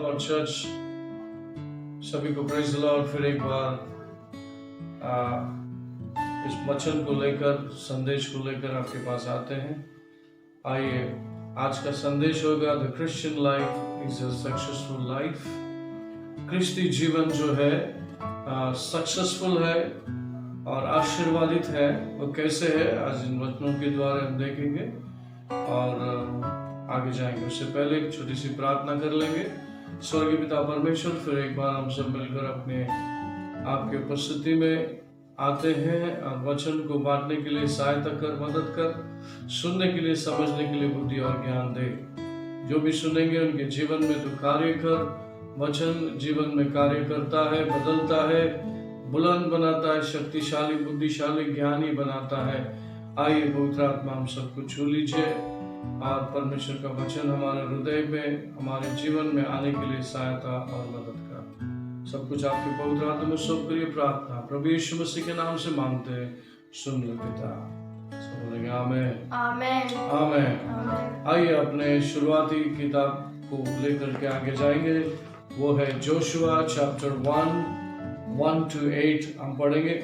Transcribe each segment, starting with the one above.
Lord church, सभी को praise the Lord. फिर एक बार इस वचन को लेकर, संदेश को लेकर आपके पास आते हैं। आइए, आज का संदेश होगा the Christian life is a successful life. क्रिस्ती जीवन जो है सक्सेसफुल है और आशीर्वादित है। वो कैसे है, आज इन वचनों के द्वारा हम देखेंगे और आगे जाएंगे। उससे पहले एक छोटी सी प्रार्थना कर लेंगे। स्वर्गीय पिता परमेश्वर, फिर एक बार हम सब मिलकर अपने आपके उपस्थिति में आते हैं और वचन को बांटने के लिए सहायता कर, मदद कर, सुनने के लिए, समझने के लिए बुद्धि और ज्ञान दे। जो भी सुनेंगे उनके जीवन में तो कार्य कर। वचन जीवन में कार्य करता है, बदलता है, बुलंद बनाता है, शक्तिशाली, बुद्धिशाली, ज्ञानी बनाता है। आइए पवित्र आत्मा हम सबको छू लीजिए और परमेश्वर का वचन हमारे हृदय में, हमारे जीवन में आने के लिए सहायता और मदद कर। सब कुछ आपके पवित्र आत्मा में सौंप करिए। प्रार्थना प्रभु यीशु मसीह के नाम से मांगते हैं, सुन लो पिता। सब बोलेंगे आमीन, आमीन, आमीन। आइए अपने शुरुआती किताब को लेकर के आगे जाएंगे। वो है जोशुआ चैप्टर 1 to 8 हम पढ़ेंगे,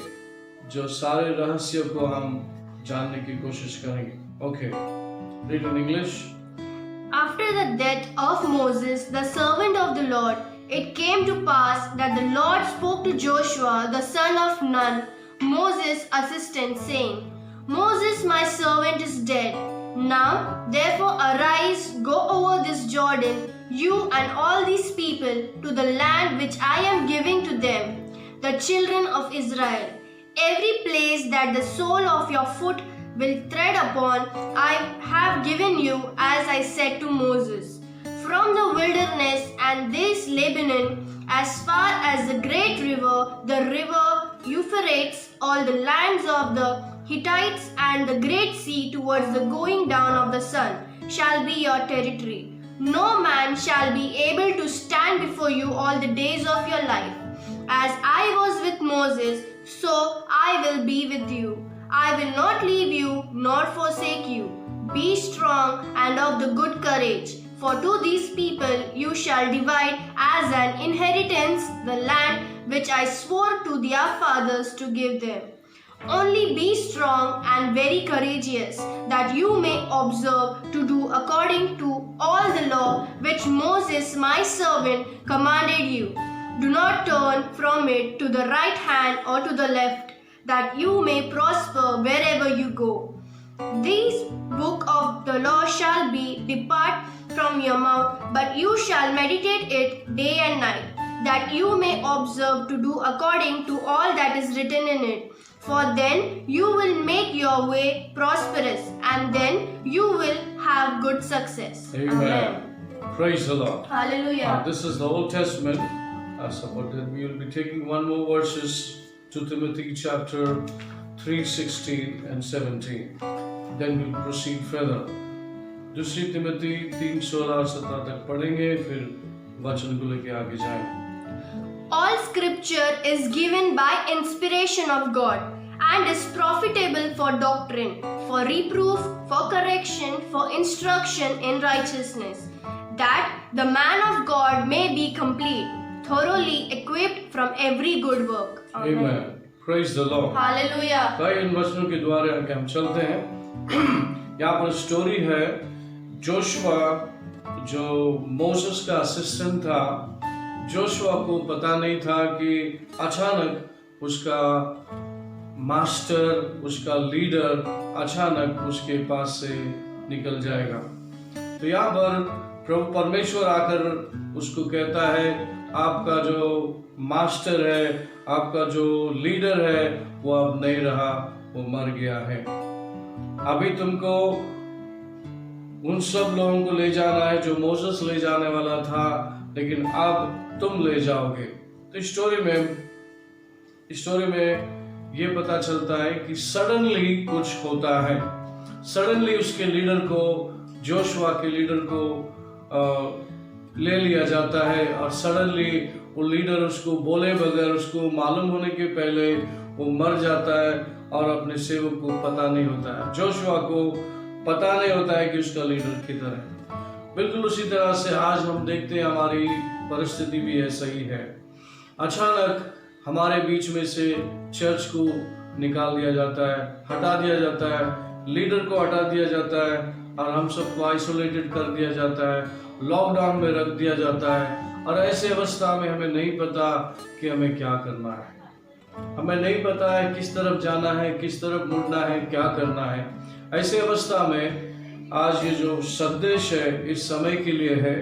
जो सारे रहस्य को हम जानने की कोशिश करेंगे। Okay, read in English. After the death of Moses, the servant of the Lord, it came to pass that the Lord spoke to Joshua, the son of Nun, Moses' assistant, saying, Moses, my servant, is dead. Now, therefore, arise, go over this Jordan, you and all these people, to the land which I am giving to them, the children of Israel. Every place that the sole of your foot will tread upon, I have given you, as I said to Moses. From the wilderness and this Lebanon, as far as the great river, the river Euphrates, all the lands of the Hittites and the great sea towards the going down of the sun, shall be your territory. No man shall be able to stand before you all the days of your life. As I was with Moses, so I will be with you. I will not leave you nor forsake you. Be strong and of the good courage, for to these people you shall divide as an inheritance the land which I swore to their fathers to give them. Only be strong and very courageous, that you may observe to do according to all the law which Moses my servant commanded you. Do not turn from it to the right hand or to the left, that you may prosper wherever you go. This book of the law shall be depart from your mouth, but you shall meditate it day and night, that you may observe to do according to all that is written in it. For then you will make your way prosperous, and then you will have good success. Amen. Praise the Lord. Hallelujah. This is the Old Testament. So we will be taking one more verses, 2 Timothy chapter 3:16 and 17. Then we'll proceed further. दूसरी तिमोथी 3:16-17 तक पढ़ेंगे, फिर वचन को लेके आगे जाएंगे। All scripture is given by inspiration of God and is profitable for doctrine, for reproof, for correction, for instruction in righteousness, that the man of God may be complete, thoroughly equipped from every good work. Amen. Praise the Lord. Hallelujah. कई इन वचनों के द्वारा हम चलते हैं। यहाँ पर story है जोशुआ, जो मोसेस का असिस्टेंट था। जोशुआ को पता नहीं था कि अचानक उसका मास्टर, उसका लीडर अचानक उसके पास से निकल जाएगा। तो यहाँ पर प्रभु परमेश्वर आकर उसको कहता है, आपका जो मास्टर है, आपका जो लीडर है, वो अब नहीं रहा, वो मर गया है। अभी तुमको उन सब लोगों को ले जाना है जो मोसेस ले जाने वाला था, लेकिन अब तुम ले जाओगे। तो स्टोरी में ये पता चलता है कि सडनली कुछ होता है। सडनली उसके लीडर को, जोशुआ के लीडर को ले लिया जाता है और सडनली वो लीडर उसको बोले बगैर, उसको मालूम होने के पहले वो मर जाता है और अपने सेवक को पता नहीं होता है। जोशुआ को पता नहीं होता है कि उसका लीडर किधर है। बिल्कुल उसी तरह से आज हम देखते हैं हमारी परिस्थिति भी ऐसा ही है। अचानक हमारे बीच में से चर्च को निकाल दिया जाता है, हटा दिया जाता है, लीडर को हटा दिया जाता है और हम सबको आइसोलेटेड कर दिया जाता है, लॉकडाउन में रख दिया जाता है। और ऐसे अवस्था में हमें नहीं पता कि हमें क्या करना है, हमें नहीं पता है किस तरफ जाना है, किस तरफ मुड़ना है, क्या करना है। ऐसे अवस्था में आज ये जो संदेश है इस समय के लिए है।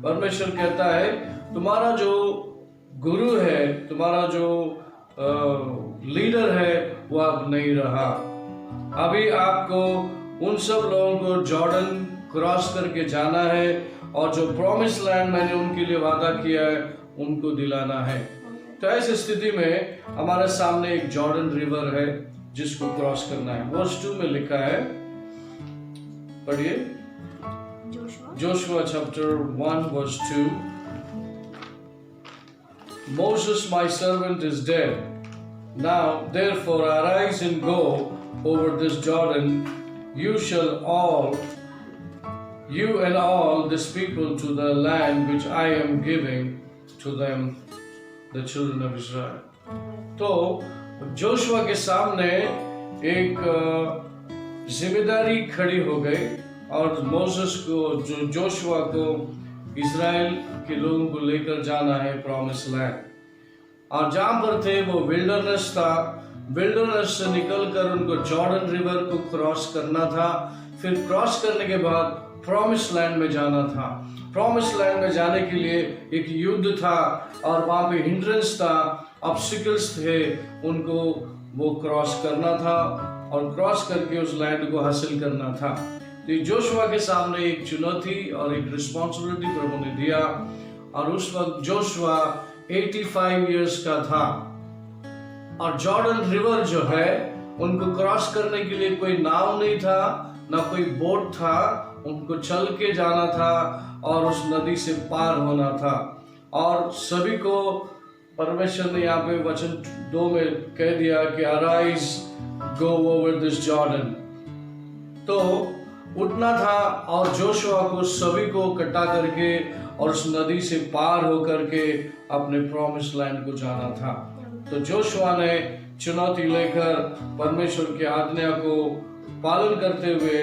परमेश्वर कहता है तुम्हारा जो गुरु है, तुम्हारा जो लीडर है वो अब नहीं रहा। अभी आपको उन सब लोगों को जॉर्डन क्रॉस करके जाना है और जो प्रॉमिस लैंड मैंने उनके लिए वादा किया है उनको दिलाना है। तो ऐसी स्थिति में हमारे सामने एक जॉर्डन रिवर है जिसको क्रॉस करना है। वर्स 2 में लिखा है, पढ़िए, Joshua chapter 1 verse 2। Moses my servant is dead. Now therefore arise and go over this Jordan, you and all this people to the land which I am giving to them, the children of Israel. तो Joshua के सामने एक जिम्मेदारी खड़ी हो गई और Moses को, जो जोशुआ को इज़राइल के लोगों को लेकर जाना है प्रॉमिस लैंड। और जहाँ पर थे वो विल्डरनेस था, विल्डरनेस से निकलकर उनको जॉर्डन रिवर को क्रॉस करना था। फिर क्रॉस करने के बाद प्रॉमिस लैंड में जाना था। प्रॉमिस लैंड में जाने के लिए एक युद्ध था और वहाँ पे हिंड्रेंस था, ऑब्स्टिकल्स थे, उनको वो क्रॉस करना था और क्रॉस करके उस लैंड को हासिल करना था। तो जोशुआ के सामने एक चुनौती और एक रिस्पॉन्सिबिलिटी प्रभु ने दिया। और उस वक्त जोशुआ 85 इयर्स का था और जॉर्डन रिवर जो है उनको क्रॉस करने के लिए कोई नाव नहीं था, ना कोई बोट था, उनको चल के जाना था और उस नदी से पार होना था। और सभी को परमेश्वर ने यहाँ पे वचन 2 में कह दिया कि arise go over this Jordan. तो उठना था और जोशुआ को सभी को इकट्ठा करके और उस नदी से पार होकर के अपने प्रॉमिस लैंड को जाना था। तो जोशुआ ने चुनौती लेकर परमेश्वर की आज्ञा को पालन करते हुए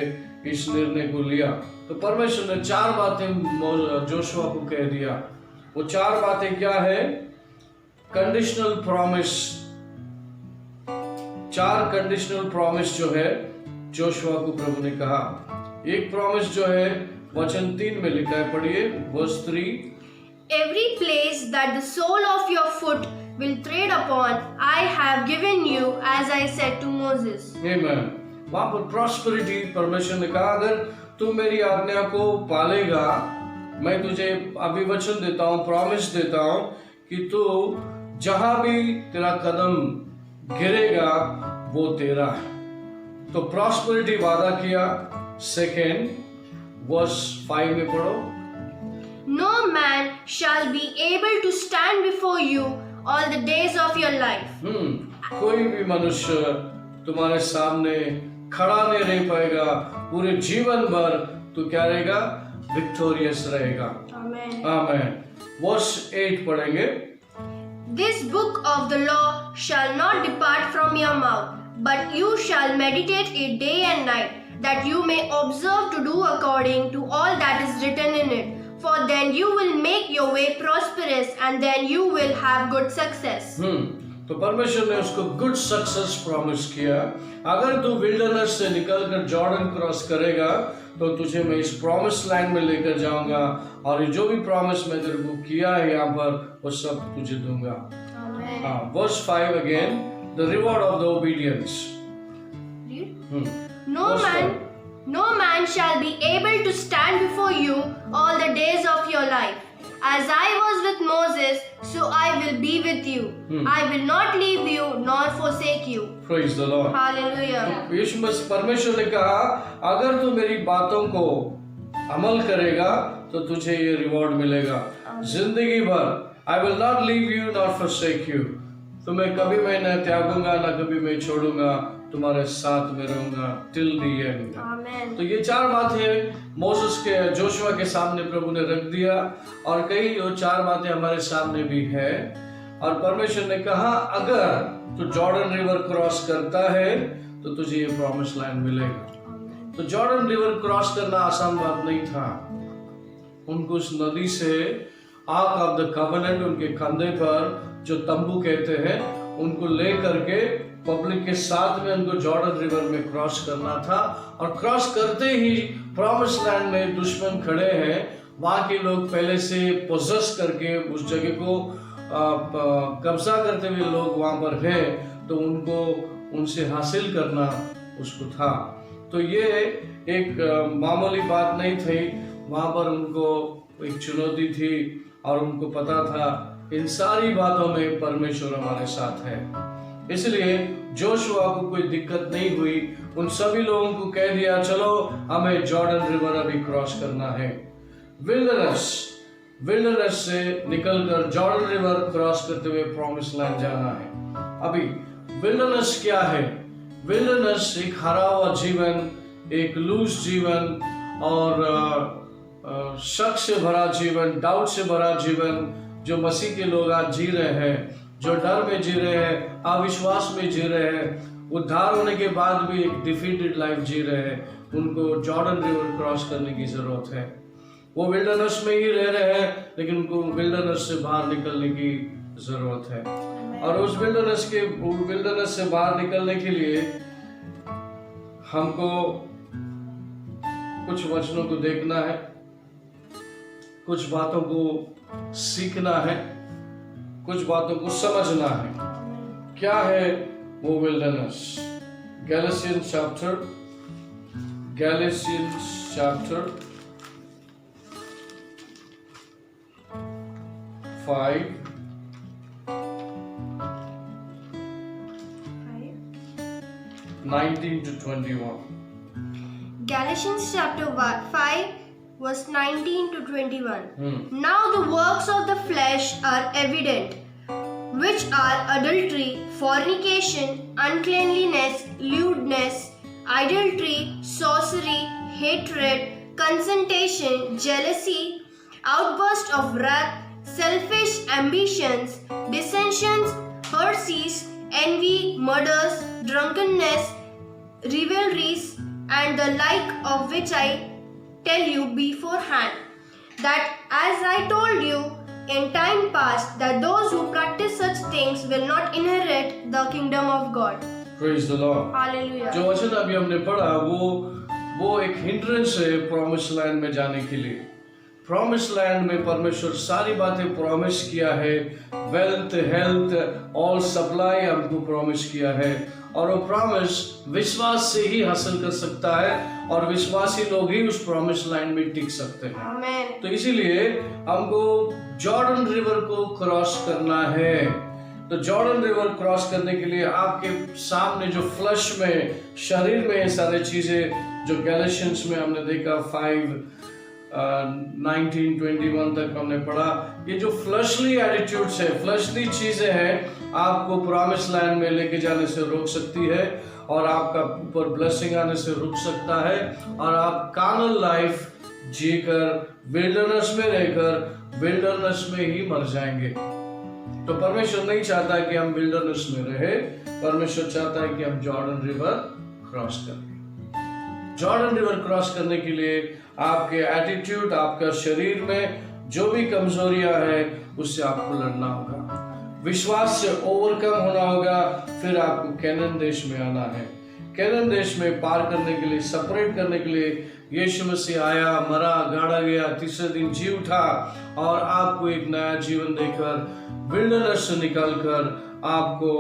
इस निर्णय को लिया। तो परमेश्वर ने 4 बातें जोशुआ को कह दिया। वो 4 बातें क्या है? कंडीशनल प्रॉमिस, 4 कंडीशनल प्रॉमिस जो है जोशुआ को प्रभु ने कहा। एक प्रॉमिस जो है वचन 3 में लिखा है, पढ़िए verse 3। Every place that the sole of your foot will tread upon, I have given you, as I said to Moses. Amen. वहाँ पर प्रॉस्पेरिटी परमेश्वर ने कहा, अगर तू मेरी आज्ञा को पालेगा, मैं तुझे अभी वचन देता हूँ, प्रॉमिस देता हूँ कि तू जहां भी तेरा कदम गिरेगा वो तेरा है। तो प्रॉस्पेरिटी वादा किया। सेकेंड वर्स 5 में पढ़ो। No man shall be able to stand before you all the days of your life. कोई भी मनुष्य तुम्हारे सामने खड़ा नहीं रह पाएगा, पूरे जीवन भर तू क्या रहेगा? विक्टोरियस रहेगा। Amen. आमेन। वर्स 8 पढ़ेंगे। This book of the law shall not depart from your mouth, but you shall meditate it day and night, that you may observe to do according to all that is written in it. For then you will make your way prosperous, and then you will have good success. तो परमेश्वर ने उसको good success promise किया। अगर तू wilderness से निकलकर Jordan cross करेगा तो तुझे मैं इस प्रॉमिस लैंड में लेकर जाऊंगा और जो भी प्रॉमिस मैं तेरे को किया है यहाँ पर वो सब तुझे दूंगा। Verse 5 again, the reward of the obedience. No man shall be able to stand before you all the days of your life. As I was with Moses, so I will be with you. I will not leave you nor forsake you. Praise the Lord. Hallelujah. तो यीशु मसीह परमेश्वर ने कहा, अगर तू मेरी बातों को अमल करेगा तो तुझे ये रिवॉर्ड मिलेगा जिंदगी भर। I will not leave you nor forsake you. तुम्हें कभी मैं न त्यागूंगा, न कभी मैं छोड़ूंगा। तुम्हारे साथ में रहूंगा टिल द एंड। Amen. तो ये 4 बातें मोसेस के जोशुआ के सामने प्रभु ने रख दिया, और कई वो 4 बातें हमारे सामने भी है। और परमेश्वर ने कहा अगर तू जॉर्डन रिवर क्रॉस करता है तो तुझे ये प्रॉमिस लैंड मिलेगा। तो जॉर्डन रिवर क्रॉस करना आसान बात नहीं था। उनको उस नदी से आर्क ऑफ द कवेनेंट उनके कंधे पर, जो तंबू कहते हैं, उनको ले करके पब्लिक के साथ में उनको जॉर्डन रिवर में क्रॉस करना था। और क्रॉस करते ही प्रॉमिस लैंड में दुश्मन खड़े हैं, वहां के लोग पहले से पोजेस करके उस जगह को कब्जा करते हुए लोग वहां पर हैं, तो उनको उनसे हासिल करना उसको था। तो ये एक मामूली बात नहीं थी, वहां पर उनको एक चुनौती थी और उनको पता था इन सारी बातों में परमेश्वर हमारे साथ है। इसलिए जोशुआ को कोई दिक्कत नहीं हुई। उन सभी लोगों को कह दिया चलो हमें जॉर्डन रिवर अभी क्रॉस करना है। विल्डरनेस से निकलकर जॉर्डन रिवर क्रॉस करते हुए प्रॉमिस लैंड जाना है। अभी विल्डरनेस क्या है? विल्डरनेस एक हरा हुआ जीवन, एक लूज जीवन और शक से भरा जीवन, डाउट से भरा जीवन जो मसीह के लोग आज जी रहे हैं, जो डर में जी रहे हैं, अविश्वास में जी रहे हैं, उद्धार होने के बाद भी एक डिफीटेड लाइफ जी रहे हैं, उनको जॉर्डन रिवर क्रॉस करने की जरूरत है। वो विल्डरनेस में ही रह रहे हैं, लेकिन उनको विल्डरनेस से बाहर निकलने की जरूरत है। और उस विल्डरनेस से बाहर निकलने के लिए हमको कुछ वचनों को देखना है, कुछ बातों को सीखना है, कुछ बातों को समझना है। क्या है वो wilderness? Galatians chapter 5 19 to 21. Galatians chapter 5 verse 19 to 21. Now the works of the flesh are evident, which are adultery, fornication, uncleanliness, lewdness, idolatry, sorcery, hatred, contention, jealousy, outburst of wrath, selfish ambitions, dissensions, heresies, envy, murders, drunkenness, rivalries, and the like, of which I tell you beforehand, that as I told you in time past, that those who practice such things will not inherit the kingdom of God. Praise the Lord. Hallelujah. जो वचन अभी हमने पढ़ा वो एक hindrance है promise land में जाने के लिए। प्रॉमिस लैंड में परमेश्वर सारी बातें प्रॉमिस किया है, वेल्थ, हेल्थ, ऑल सप्लाई हमको प्रॉमिस किया है, और वो प्रॉमिस विश्वास से ही हासिल कर सकता है, और विश्वासी लोग ही उस प्रॉमिस लैंड में टिक सकते हैं। Amen. तो इसीलिए हमको जॉर्डन रिवर को क्रॉस करना है। तो जॉर्डन रिवर क्रॉस करने के लिए आपके सामने जो फ्लश में, शरीर में सारी चीजें जो गैलेशियंस में हमने देखा 19-21 तक हमने पढ़ा, ये जो फ्लशली एटीट्यूड्स है, फ्लशली चीजें हैं, आपको प्रॉमिस लैंड में लेके जाने से रोक सकती है, और आपका ऊपर ब्लेसिंग आने से रुक सकता है, और आप कार्नल लाइफ जीकर विल्डरनेस में रहकर विल्डरनेस में ही मर जाएंगे। तो परमेश्वर नहीं चाहता कि हम विल्डरनेस में रहे, परमेश्वर चाहता है कि हम जॉर्डन रिवर क्रॉस करें। जॉर्डन रिवर क्रॉस करने के लिए आपके एटीट्यूड, आपका शरीर में जो भी कमजोरियां हैं, उससे आपको लड़ना होगा, विश्वास से ओवरकम होना होगा, फिर आपको कैनान देश में आना है। कैनान देश में पार करने के लिए, सेपरेट करने के लिए यीशु मसीह आया, मरा, गाड़ा गया, तीसरे दिन जी उठा, और आपको एक नया जीवन देकर विल्डरनेस से निकालकर आपको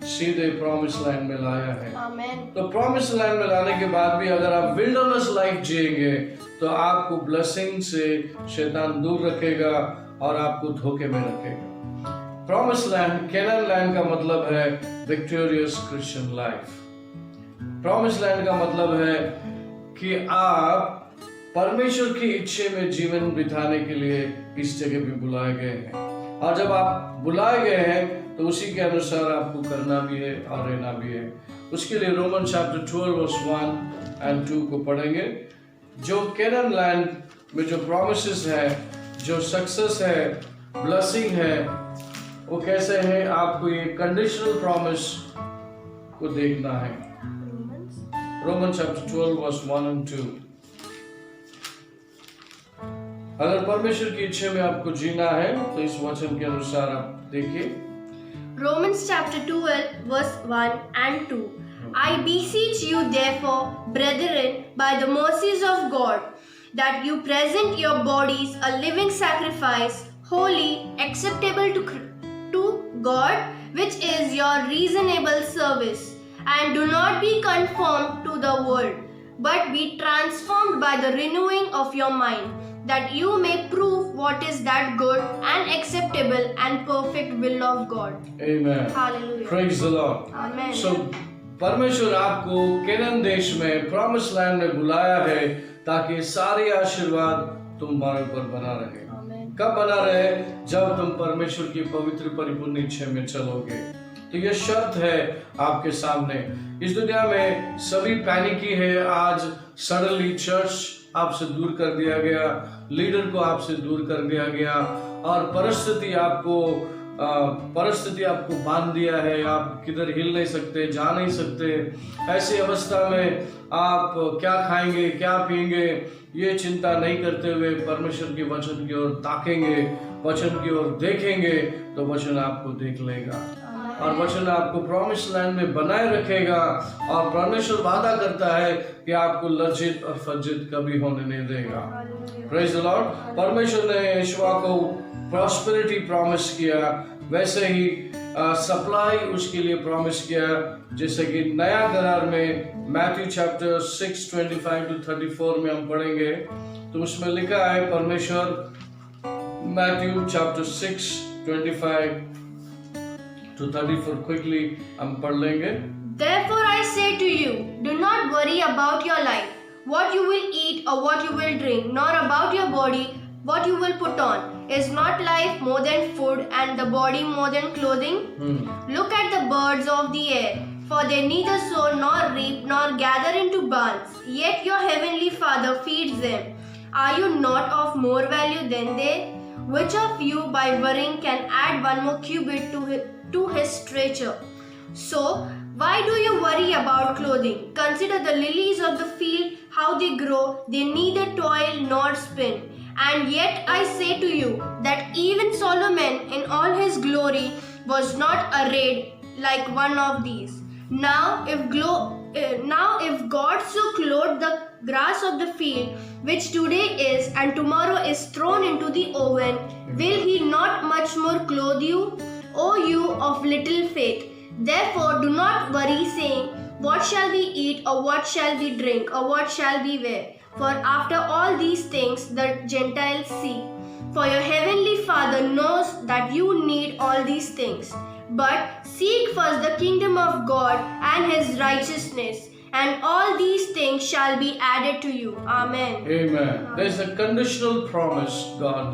सीधे प्रॉमिस लैंड में लाया है। Amen. तो प्रॉमिस लैंड में लाने के बाद भी अगर आप विल्डरनेस लाइफ जिएंगे तो आपको ब्लेसिंग से शैतान दूर रखेगा और आपको धोखे में रखेगा। प्रॉमिस लैंड, कैनान लैंड का मतलब है victorious Christian life. Promise land का मतलब है कि आप परमेश्वर की इच्छा में जीवन बिताने के लिए इस जगह पे बुलाए गए हैं, और जब आप बुलाए गए हैं तो उसी के अनुसार आपको करना भी है और रहना भी है। उसके लिए रोमन चैप्टर 12 वर्स 1 and 2 को पढ़ेंगे। जो कैनान लैंड में जो प्रॉमिसेस है, जो सक्सेस है, ब्लेसिंग है, वो कैसे है, आपको ये कंडीशनल प्रॉमिस को देखना है। Roman chapter 12 verse 1 and 2। अगर परमेश्वर की इच्छा में आपको जीना है तो इस वचन के अनुसार आप देखिए। Romans chapter 12 verse 1 and 2. I beseech you therefore, brethren, by the mercies of God, that you present your bodies a living sacrifice, holy, acceptable to God, which is your reasonable service. And do not be conformed to the world, but be transformed by the renewing of your mind, that you may prove what is that good and acceptable and perfect will of God. Amen. Hallelujah. Praise the Lord. Amen. So परमेश्वर आपको केनान देश में, promise land में बुलाया है ताकि सारे आशीर्वाद तुम्हारे ऊपर बना रहे। Amen. कब बना रहे? जब तुम परमेश्वर की पवित्र परिपूर्ण इच्छा में चलोगे। तो यह शर्त है आपके सामने। इस दुनिया में सभी पैनिकी है। आज सडनली चर्च आपसे दूर कर दिया गया, लीडर को आपसे दूर कर दिया गया, और परिस्थिति आपको बांध दिया है। आप किधर हिल नहीं सकते, जा नहीं सकते। ऐसी अवस्था में आप क्या खाएंगे, क्या पिएंगे, ये चिंता नहीं करते हुए परमेश्वर के वचन की ओर ताकेंगे, वचन की ओर देखेंगे, तो वचन आपको देख लेगा और वचन आपको प्रॉमिस लैंड में बनाए रखेगा। और परमेश्वर वादा करता है कि आपको लज्जित और फज्जित कभी होने नहीं देगा। Praise the Lord. परमेश्वर ने यहोशुआ को प्रॉस्पेरिटी प्रॉमिस किया, वैसे ही सप्लाई उसके लिए प्रॉमिस किया। जैसे कि नया करार में मैथ्यू चैप्टर 6:25 to 34 में हम पढ़ेंगे, तो उसमें लिखा है, परमेश्वर मैथ्यू चैप्टर 6:25 to 34 quickly हम पढ़ लेंगे। Therefore I say to you, do not worry about your life, what you will eat or what you will drink, nor about your body, what you will put on. Is not life more than food, and the body more than clothing? Look at the birds of the air, for they neither sow nor reap nor gather into barns, yet your heavenly Father feeds them. Are you not of more value than they? Which of you by worrying can add one more cubit to his stature? So, why do you worry about clothing? Consider the lilies of the field, how they grow, they neither toil nor spin. And yet I say to you that even Solomon in all his glory was not arrayed like one of these. Now if God so clothed the grass of the field, which today is and tomorrow is thrown into the oven, will he not much more clothe you, O you of little faith? Therefore do not worry, saying, what shall we eat, or what shall we drink, or what shall we wear? For after all these things the Gentiles seek. For your heavenly Father knows that you need all these things. But seek first the kingdom of God and his righteousness, and all these things shall be added to you. Amen. Amen. There is a conditional promise God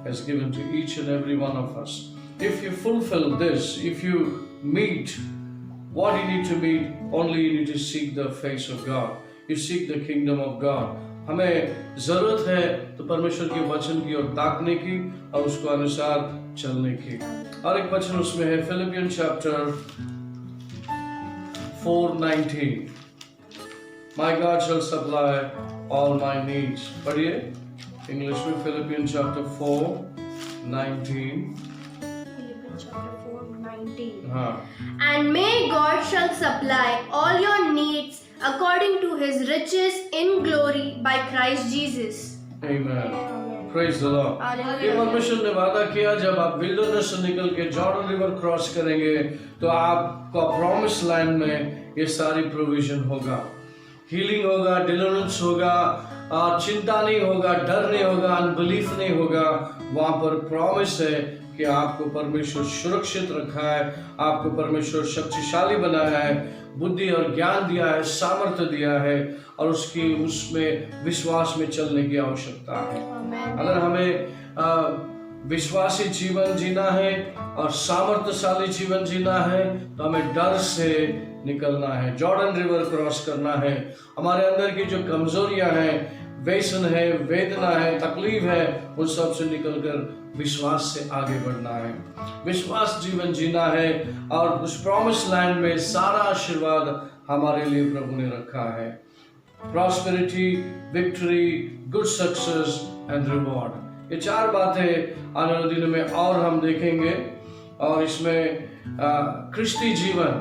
has given to each and every one of us. If you fulfill this, if you meet what you need to meet, only you need to seek the face of God. You seek the kingdom of God. हमें जरूरत है तो परमेश्वर के वचन की ओर ताकने की और उसको अनुसार चलने की। और एक वचन उसमें है Philippian chapter 4:19, My God shall supply all my needs. पढ़िए इंग्लिश में, फिलिपियन चैप्टर 4:19। Philippians chapter 4:19. हाँ। And may God shall supply all your needs according to his riches in glory by Christ Jesus. Amen. Praise the Lord. Hallelujah. ये परमेश्वर ने वादा किया, जब आप विल्डरनेस से निकल के जॉर्डन रिवर क्रॉस करेंगे तो आपका प्रॉमिस लैंड में ये सारी प्रोविजन होगा। हीलिंग होगा, डिलीवरेंस होगा, चिंता नहीं होगा, डर नहीं होगा, अनबिलीफ नहीं होगा। वहाँ पर प्रॉमिस है कि आपको परमेश्वर सुरक्षित रखा है, आपको परमेश्वर शक्तिशाली बनाया है, बुद्धि और ज्ञान दिया है, सामर्थ्य दिया है, और उसमें विश्वास में चलने की आवश्यकता है। अगर हमें विश्वासी जीवन जीना है और सामर्थ्यशाली जीवन जीना है तो हमें डर से निकलना है, जॉर्डन रिवर क्रॉस करना है। हमारे अंदर की जो कमजोरियां हैं, व्यसन है, वेदना है, तकलीफ है, उन सब से निकलकर विश्वास से आगे बढ़ना है, विश्वास जीवन जीना है। और उस प्रॉमिस लैंड में सारा आशीर्वाद हमारे लिए प्रभु ने रखा है। Prosperity, victory, good success and reward, ये 4 बातें आने वाले दिनों में और हम देखेंगे। और इसमें क्रिस्ती जीवन,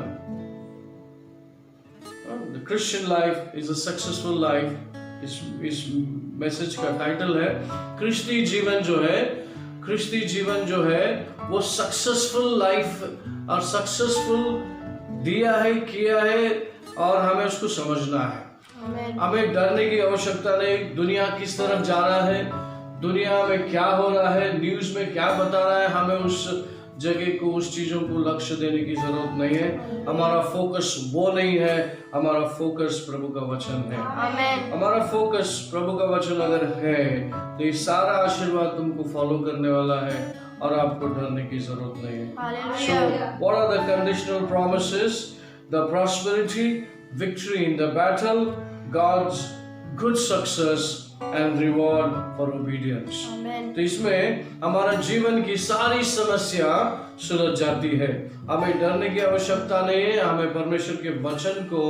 the Christian life is a successful life, इस मैसेज का टाइटल है। क्रिस्ती जीवन जो है वो सक्सेसफुल लाइफ और सक्सेसफुल दिया है, किया है, और हमें उसको समझना है। हमें डरने की आवश्यकता नहीं। दुनिया किस तरफ जा रहा है, दुनिया में क्या हो रहा है, न्यूज में क्या बता रहा है, हमें उस जगह को, उस चीजों को लक्ष्य देने की जरूरत नहीं है। हमारा फोकस वो नहीं है, हमारा फोकस प्रभु का वचन है। हमारा फोकस प्रभु का वचन अगर है तो ये सारा आशीर्वाद तुमको फॉलो करने वाला है और आपको डरने की जरूरत नहीं है। So what are the conditional promises? The prosperity, victory in the battle, God's good success and reward for obedience. तो इसमें हमारा जीवन की सारी समस्या सुलझ जाती है। हमें डरने की आवश्यकता नहीं है। हमें परमेश्वर के वचन को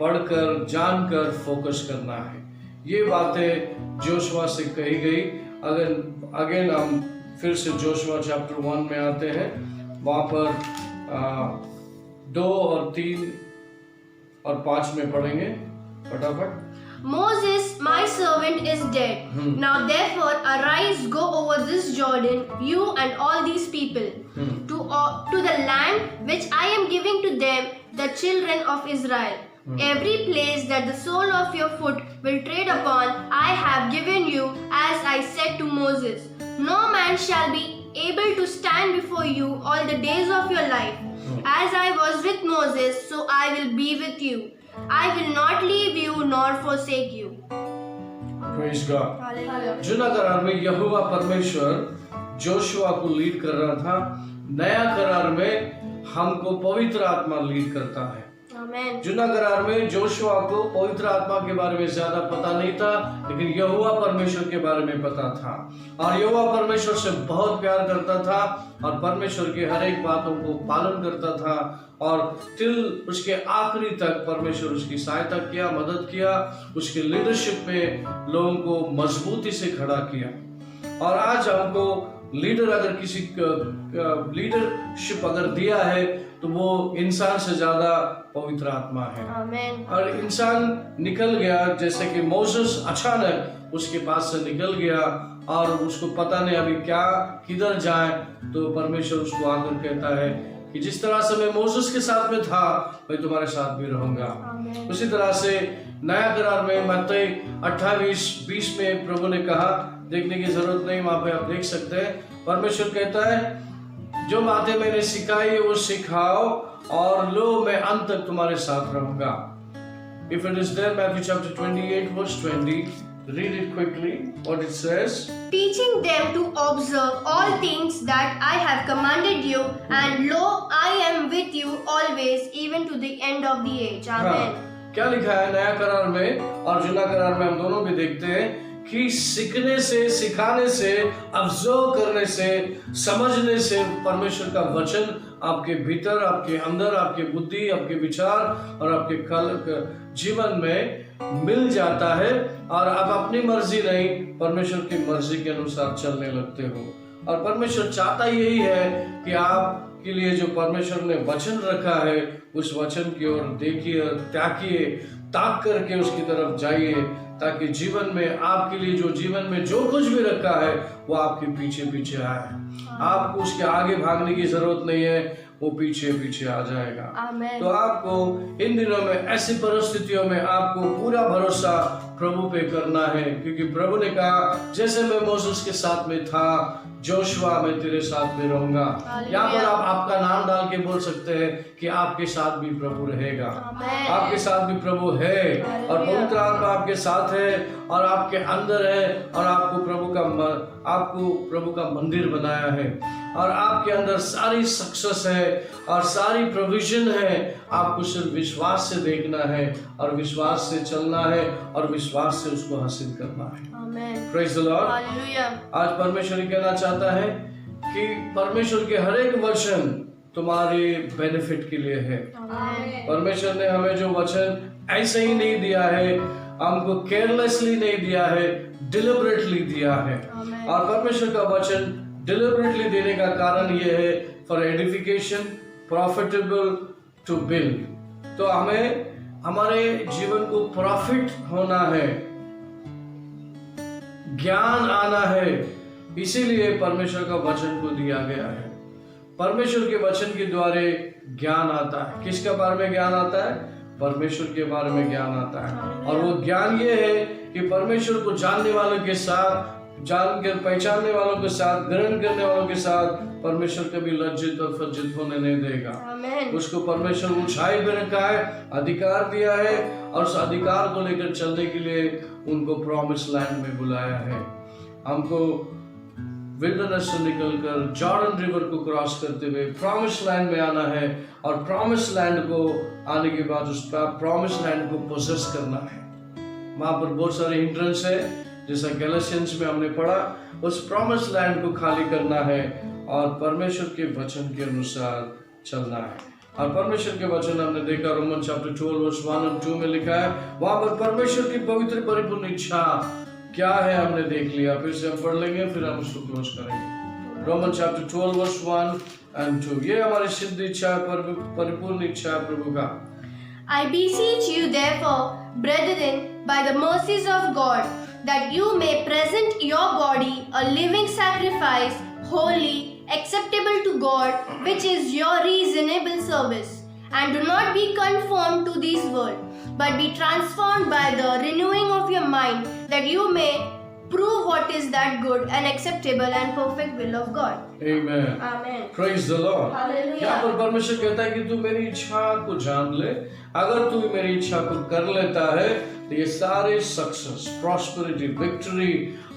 पढ़कर, जानकर फोकस करना है। ये बातें जोशुआ से कही गई। अगेन हम फिर से जोशुआ चैप्टर 1 में आते हैं। वहां पर 2 और 3 और 5 में पढ़ेंगे फटाफट। Moses, my servant, is dead. Now therefore arise, go over this Jordan, you and all these people, to the land which I am giving to them, the children of Israel. Every place that the sole of your foot will tread upon, I have given you, as I said to Moses. No man shall be able to stand before you all the days of your life. As I was with Moses, so I will be with you. I will not leave you nor forsake you. Praise God. जुना करार में यहोवा परमेश्वर Joshua को lead कर रहा था। नया करार में हमको पवित्र आत्मा लीड करता है। जुना करार में जोशुआ को पवित्र आत्मा के बारे में ज्यादा पता नहीं था, लेकिन यहोवा परमेश्वर के बारे में पता था। और यहोवा परमेश्वर से बहुत प्यार करता था और परमेश्वर के हर एक बातों को पालन करता था। और टिल उसके आखिरी तक परमेश्वर उसकी सहायता किया, मदद किया, उसके लीडरशिप में लोगों को मजबूती से खड़ा किया। और आज हमको लीडर अगर किसी लीडरशिप अगर दिया है तो वो इंसान से ज्यादा पवित्र आत्मा है। और इंसान निकल गया, जैसे कि मोसेस अचानक उसके पास से निकल गया और उसको पता नहीं अभी क्या किधर जाए, तो परमेश्वर उसको आकर कहता है कि जिस तरह से मैं मोसेस के साथ में था मैं तुम्हारे साथ भी रहूंगा। उसी तरह से नया करार में मत्ती 28:20 में प्रभु ने कहा, देखने की जरूरत नहीं, वहां पे आप देख सकते हैं, परमेश्वर कहता है जो बातें मैंने सिखाई है वो सिखाओ और लो मैं अंत तक तुम्हारे साथ रहूंगा। If it is there, Matthew chapter 28 verse 20, read it quickly what it says. Teaching them to observe all things that I have commanded you, and lo, I am with you always, even to the end of the age. Amen. क्या लिखा है नया करार में और जुना करार में, हम दोनों भी देखते हैं कि सीखने से, सिखाने से, ऑब्जर्व करने से, समझने से परमेश्वर का वचन आपके भीतर, आपके अंदर, आपके बुद्धि, आपके विचार और आपके जीवन में मिल जाता है। और आप अपनी मर्जी नहीं, परमेश्वर की मर्जी के अनुसार चलने लगते हो। और परमेश्वर चाहता यही है कि आपके लिए जो परमेश्वर ने वचन रखा है उस वचन की ओर देखिए, ताकिए, ताक करके उसकी तरफ जाइए, ताकि जीवन में आपके लिए जो जीवन में जो कुछ भी रखा है वो आपके पीछे पीछे आए। आपको उसके आगे भागने की जरूरत नहीं है, वो पीछे पीछे आ जाएगा। तो आपको इन दिनों में ऐसी परिस्थितियों में आपको पूरा भरोसा प्रभु पे करना है, क्योंकि प्रभु ने कहा जैसे मैं मोसेस के साथ में था, जोशुआ मैं तेरे साथ में रहूंगा। यहाँ पर आप आपका नाम डाल के बोल सकते हैं कि आपके साथ भी प्रभु रहेगा, आपके साथ भी प्रभु है और पवित्र आत्मा आपके साथ है और आपके अंदर है और आपको प्रभु का मंदिर बनाया है और आपके अंदर सारी सक्सेस है और सारी प्रोविजन है आपको सिर्फ विश्वास से देखना है और विश्वास से चलना है और विश्वास से उसको हासिल करना है। Amen. Praise the Lord. Hallelujah. आज परमेश्वर ये कहना चाहता है कि परमेश्वर के हर एक वचन तुम्हारे बेनिफिट के लिए है। Amen. परमेश्वर ने हमें जो वचन ऐसे ही नहीं दिया है, हमको केयरलेसली नहीं दिया है, डिलिबरेटली दिया है। Amen. और परमेश्वर का वचन डिलिबरेटली देने का कारण ये है for edification, profitable to build. तो हमें हमारे जीवन को प्रॉफिट होना है, ज्ञान आना है, इसीलिए परमेश्वर का वचन को दिया गया है। परमेश्वर के वचन के द्वारा ज्ञान आता है। किसके बारे में ज्ञान आता है? परमेश्वर के बारे में ज्ञान आता है। और वो ज्ञान ये है कि परमेश्वर को जानने वालों के साथ, जानकर पहचानने वालों के साथ, ग्रहण करने वालों के साथ परमेश्वर कभी लज्जित और फज्जित होने नहीं देगा। Amen. उसको परमेश्वर ऊंचाई पे रखा है, अधिकार दिया है और उस अधिकार को लेकर चलने के लिए उनको प्रॉमिस लैंड में बुलाया है। हमको विल्डरनेस से निकलकर जॉर्डन रिवर को क्रॉस करते हुए प्रॉमिस लैंड में आना है और प्रॉमिस लैंड को आने के बाद उस प्रॉमिस लैंड को पोजेस करना है। वहां पर बहुत सारे हिंड्रेंस है, जैसा गैलेशियंस में हमने पढ़ा। उस प्रॉमिस लैंड को खाली करना है और परमेश्वर के वचन के अनुसार चलना है। और परमेश्वर के वचन हमने देखा रोमन चैप्टर 12 वर्स 1 और 2 में लिखा है। वहां पर परमेश्वर की पवित्र परिपूर्ण इच्छा क्या है हमने देख लिया। फिर से हम पढ़ लेंगे, फिर हम उसको क्लोज करेंगे। रोमन चैप्टर 12 वर्स 1 and 2, ये हमारी सिद्ध इच्छा है, परिपूर्ण इच्छा है प्रभु का। I beseech you therefore, brethren, by the mercies of God, that you may present your body a living sacrifice, holy, acceptable to God, which is your reasonable service. And do not be conformed to this world, but be transformed by the renewing of your mind, that you may prove what is that good and acceptable and perfect will of God. Amen. Amen. Praise the Lord. Hallelujah. यहाँ पर परमेश्वर कहता है कि तू मेरी इच्छा को जान ले। अगर तू मेरी इच्छा को कर लेता है तो ये सारे सक्सेस, प्रॉस्पेरिटी, विक्ट्री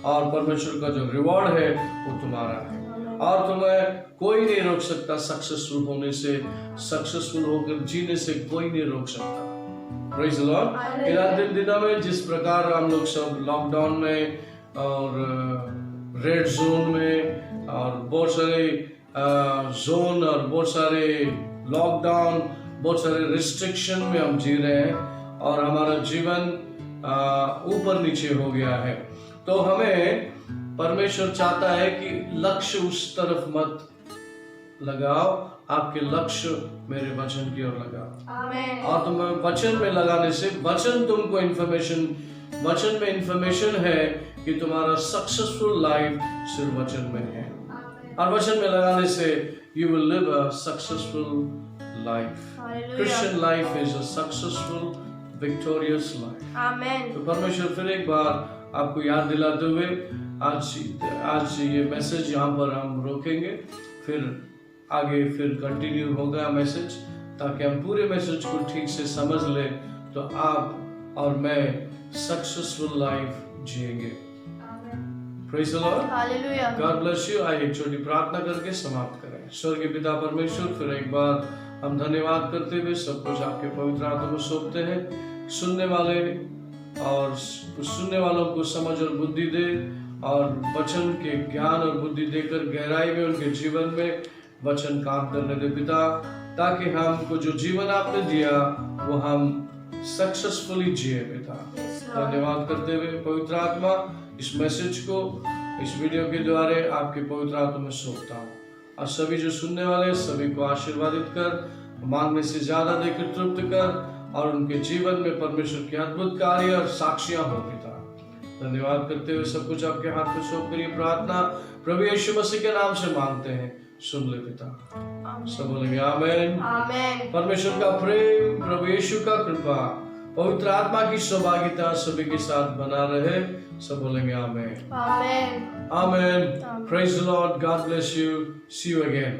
और परमेश्वर का जो रिवॉर्ड है वो तुम्हारा है। और तुम्हें कोई नहीं रोक सकता सक्सेसफुल होने से, सक्सेसफुल होकर जीने से कोई नहीं रोक सकता। Praise the Lord. इन दिनों में जिस प्रकार हम लोग सब लॉकडाउन में और रेड जोन में और बहुत सारे जोन और बहुत सारे लॉकडाउन, बहुत सारे रिस्ट्रिक्शन में हम जी रहे हैं और हमारा जीवन ऊपर नीचे हो गया है। तो हमें परमेश्वर चाहता है कि लक्ष्य उस तरफ मत लगाओ, आपके लक्ष्य मेरे वचन की ओर लगाओ। Amen. और तुम्हें वचन में लगाने से, वचन तुमको इंफॉर्मेशन, वचन में इंफॉर्मेशन है कि तुम्हारा सक्सेसफुल लाइफ सिर्फ वचन में है। और वचन में लगाने से you will live a successful life. Christian life is a successful victorious life. Amen. तो परमेश्वर फिर एक बार आपको याद दिलाते हुए आज ये मैसेज यहाँ पर हम रोकेंगे, फिर आगे फिर कंटिन्यू होगा मैसेज, ताकि हम पूरे मैसेज को ठीक से समझ ले तो आप और मैं सक्सेसफुल लाइफ जिएंगे। Praise the Lord. Hallelujah. God bless you. आइए एक छोटी प्रार्थना करके समाप्त करें। स्वर्गीय पिता परमेश्वर, फिर एक बार हम धन्यवाद करते हुए सब कुछ आपके पवित्र हाथों में सौंपते हैं। सुनने वाले और सुनने वालों को समझ और बुद्धि दे और वचन के ज्ञान और बुद्धि देकर गहराई में उनके जीवन में वचन काम करने दे पिता, ताकि हमको जो जीवन आपने दिया वो हम सक्सेसफुली जिए पिता। धन्यवाद करते हुए पवित्र आत्मा इस मैसेज को इस वीडियो के द्वारा आपके पवित्र आत्मा में सौंपता हूँ और सभी जो सुनने वाले सभी को आशीर्वादित कर, मांगने से ज्यादा देकर तृप्त कर और उनके जीवन में परमेश्वर के अद्भुत कार्य और साक्षियां हो पिता। धन्यवाद करते हुए सब कुछ आपके हाथ में सौंप कर प्रार्थना प्रभु यीशु मसीह के नाम से मांगते हैं, सुन ले पिता। सब बोलेंगे आमीन। Amen. परमेश्वर का प्रेम, प्रभु यीशु का कृपा, पवित्र आत्मा की सहभागिता सभी के साथ बना रहे। सब बोलेंगे आमीन। Amen. आमीन। Praise the Lord. God bless you. See you again.